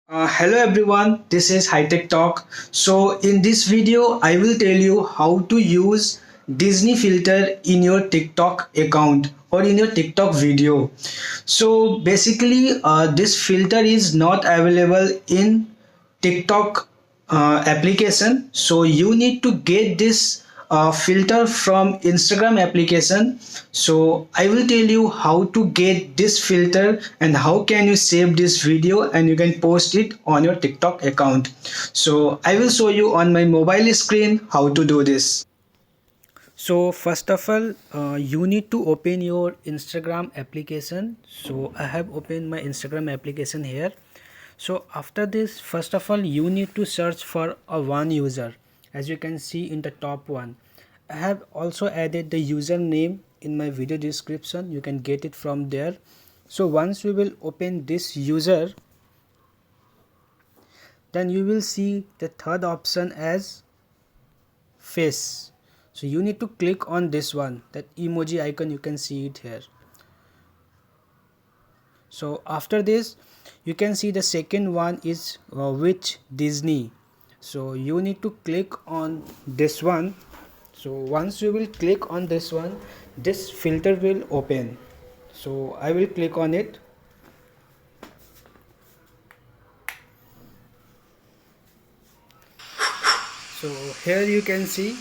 Hello everyone, this is Hitech Talk. So in this video, I will tell you how to use Disney filter in your TikTok account or in your TikTok video. So basically, this filter is not available in TikTok application. So you need to get this filter from Instagram application. So I will tell you how to get this filter and how can you save this video and you can post it on your TikTok account. So I will show you on my mobile screen how to do this. So first of all, you need to open your Instagram application. So I have opened my Instagram application here. So after this, first of all, you need to search for a one user. As you can see in the top one, I have also added the username in my video description. You can get it from there. So once we will open this user, then you will see the third option as face. So you need to click on this one, that emoji icon, you can see it here. So after this, you can see the second one is which Disney. So you need to click on this one. So once you will click on this one, this filter will open. So I will click on it. So here you can see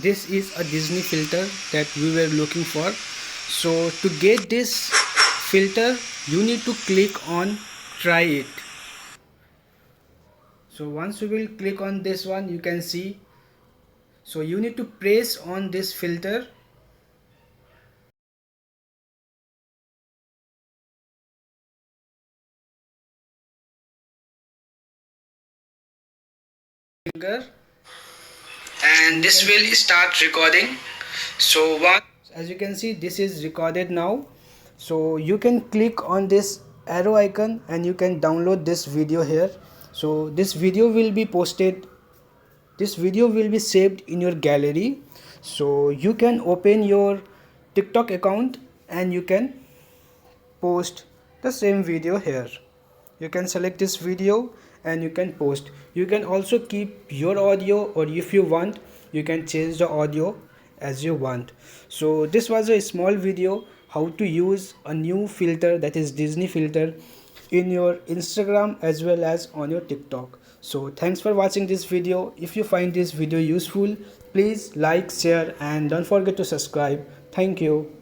this is a Disney filter that we were looking for. So to get this filter, you need to click on try it. So once you will click on this one, you can see, so you need to press on this filter. And this will start recording. So once, as you can see, this is recorded now. So you can click on this arrow icon and you can download this video here. So this video will be posted, this video will be saved in your gallery. So you can open your TikTok account and you can post the same video here. You can select this video and you can post. You can also keep your audio, or if you want, you can change the audio as you want. So this was a small video how to use a new filter, that is Disney filter, in your Instagram as well as on your TikTok. So thanks for watching this video. If you find this video useful, please like, share and don't forget to subscribe. Thank you.